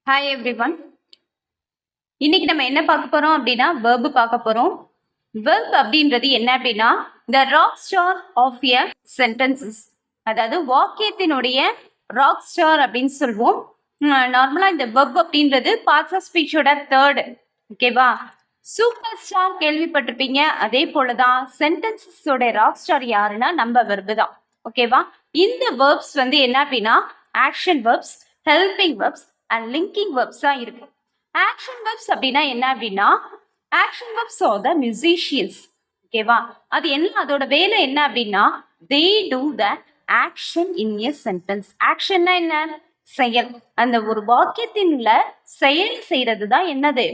Hi everyone. இன்னைக்கு நம்ம என்ன பார்க்க போறோம் அப்படின்னா verb பார்க்க போறோம். verb அப்படின்றது என்ன அப்படின்னா the rock star of a sentences, அதாவது வாக்கியத்தினுடைய ராக் ஸ்டார் அப்படின்னு சொல்லுவோம். நார்மலா இந்த verb அப்படின்றது பார்ட்ஸ் ஆஃப் ஸ்பீச்சோட தேர்ட். ஓகேவா? சூப்பர் ஸ்டார் கேள்விப்பட்டிருப்பீங்க. அதே போலதான் சென்டென்சஸோட ராக் ஸ்டார் யாருன்னா நம்ம verb தான். ஓகேவா? இந்த verbs வந்து என்ன அப்படின்னா action verbs, helping verbs and linking verbs இருக்கு. ஆக்ஷன் verbs அப்படின்னா என்ன அப்படின்னா action verbs are the musicians. ஓகேவா? அது என்ன, அதோட வேலை என்ன அப்படின்னா they do the action in a sentence. ஆக்ஷன்னா என்ன? செயல். அந்த ஒரு வாக்கியத்தின்ல செயல் செய்யறது தான் என்னது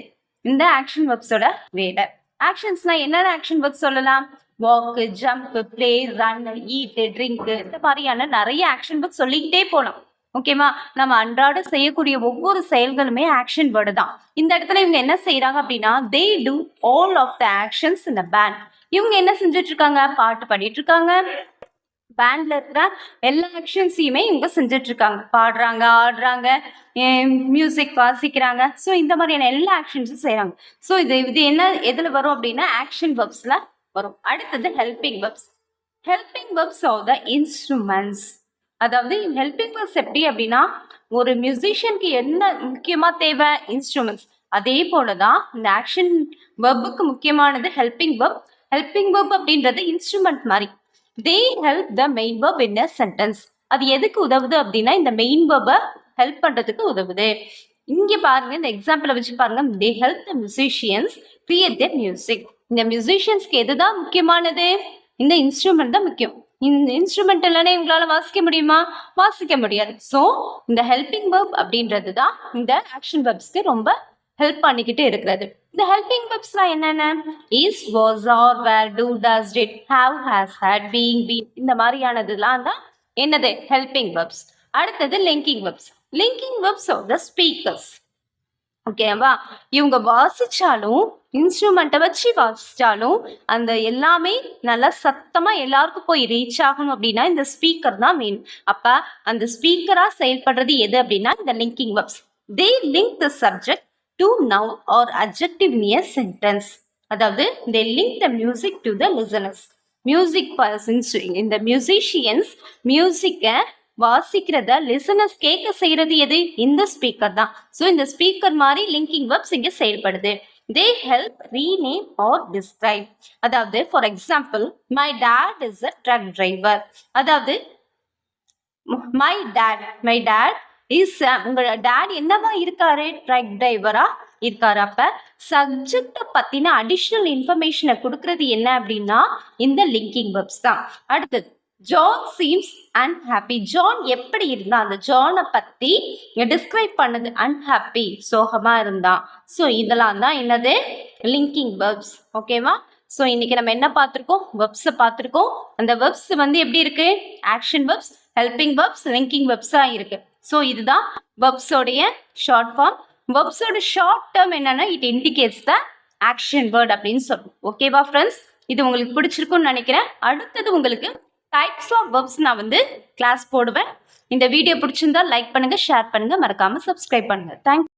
இந்த ஆக்ஷன் verbsோட வேலை. ஆக்ஷன்ஸ்னா என்னென்ன ஆக்ஷன் verbs சொல்லலாம்? Walk, jump, play, run, eat, drink, இந்த மாதிரியான நிறைய ஆக்ஷன் verbs சொல்லிக்கிட்டே போகலாம். ஓகேவா? நம்ம அன்றாட செய்யக்கூடிய ஒவ்வொரு செயல்களுமே ஆக்ஷன் வேர்டு தான். இந்த இடத்துல இவங்க என்ன செய்யறாங்க அப்படின்னா they do all of the actions in the band. இவங்க என்ன செஞ்சுட்டு இருக்காங்க? பாட்டு பாடிட்டு இருக்காங்க. பேண்ட்ல இருக்கிற எல்லா ஆக்ஷன்ஸையுமே இவங்க செஞ்சுட்டு இருக்காங்க. பாடுறாங்க, ஆடுறாங்க, மியூசிக் வாசிக்கிறாங்க. ஸோ இந்த மாதிரியான எல்லா ஆக்ஷன்ஸும் செய்யறாங்க. ஸோ இது என்ன எதுல வரும் அப்படின்னா ஆக்ஷன் verbsல வரும். அடுத்தது helping verbs. Helping verbs are the instruments. அதாவது ஹெல்பிங் verbs எப்படி அப்படின்னா ஒரு மியூசிஷியனுக்கு என்ன முக்கியமா தேவை? இன்ஸ்ட்ருமெண்ட்ஸ். அதே போலதான் இந்த ஆக்ஷன் வெர்புக்கு முக்கியமானது ஹெல்பிங் verb. ஹெல்பிங் verb அப்படின்றது இன்ஸ்ட்ருமெண்ட் மாதிரி. They help the main verb in a sentence. அது எதுக்கு உதவுது அப்படின்னா இந்த மெயின் verb ஹெல்ப் பண்றதுக்கு உதவுது. இங்க பாருங்க, இந்த எக்ஸாம்பிளை வச்சு பாருங்க. They help the musicians create the music. இந்த மியூசிஷியன்ஸ்க்கு எதுதான் முக்கியமானது? இந்த இன்ஸ்ட்ருமெண்ட் தான் முக்கியம். இந்த இன்ஸ்ட்ருமெண்ட் இல்லைன்னா இவங்களால வாசிக்க முடியுமா? வாசிக்க முடியாது. ஸோ இந்த ஹெல்பிங் verb அப்படின்றது தான் இந்த ஆக்ஷன் verbsக்கு ரொம்ப ஹெல்ப் பண்ணிக்கிட்டு இருக்கிறது. இந்த ஹெல்பிங் verbsலாம் என்னென்ன? Is, was, are, were, do, does, did, have, has, had, being, been, இந்த மாதிரியானதுலாம் தான் என்னது ஹெல்பிங் verbs. அடுத்தது linking verbs. Linking verbs are the speakers. ஓகேவா? இவங்க வாசிச்சாலும் இன்ஸ்ட்ருமெண்ட்டை வச்சு வாசிச்சாலும் அந்த எல்லாமே நல்லா சத்தமா எல்லாருக்கும் போய் ரீச் ஆகணும் அப்படின்னா இந்த ஸ்பீக்கர் தான் மெயின். அப்ப அந்த ஸ்பீக்கரா செயல்படுறது எது அப்படின்னா இந்த linking verbs. They link the subject to noun or adjective in a sentence. அதாவது they link the music to the listeners. Music இந்த மியூசிஷியன்ஸ் மியூசிக்கை வாசிக்கிறத லிசனர்ஸ் கேட்க செய்யறது எது? இந்த ஸ்பீக்கர் தான். ஸோ இந்த ஸ்பீக்கர் மாதிரி லிங்கிங் verbs இங்க செயல்படுது. They help rename or describe. அதாவது for example my dad is a truck driver. அதாவது மை டேட் இஸ், உங்களோட டேட் என்னவா இருக்காரு? ட்ரக் டிரைவரா இருக்காரு. அப்ப சப்ஜெக்ட பத்தின அடிஷனல் இன்ஃபர்மேஷனை கொடுக்கறது என்ன அப்படின்னா இந்த லிங்கிங் verbs தான். அடுத்தது ஜான் சீம்ஸ் அன்ஹாப்பி. ஜான் எப்படி இருந்தான்? அந்த ஜானை பத்தி டிஸ்கிரைப் பண்ணது அன்ஹாப்பி, சோகமா இருந்தான். ஸோ இதெல்லாம் தான் என்னது லிங்கிங் verbs. ஓகேவா? ஸோ இன்னைக்கு நம்ம என்ன பார்த்துருக்கோம்? verbs பார்த்துருக்கோம். அந்த verbs வந்து எப்படி இருக்கு? Action verbs, helping verbs, linking verbs இருக்கு. ஸோ இதுதான் verbsோடைய ஷார்ட் ஃபார்ம். verbsோட ஷார்ட் டேர்ம் என்னன்னா it indicates the action word அப்படின்னு சொல்லுவோம். ஓகேவா ஃப்ரெண்ட்ஸ்? இது உங்களுக்கு பிடிச்சிருக்கும்னு நினைக்கிறேன். அடுத்தது உங்களுக்கு டைப்ஸ் ஆஃப் verbs நான் வந்து கிளாஸ் போடுவேன். இந்த வீடியோ பிடிச்சிருந்தா லைக் பண்ணுங்க, ஷேர் பண்ணுங்க, மறக்காம சப்ஸ்கிரைப் பண்ணுங்க. தேங்க்யூ.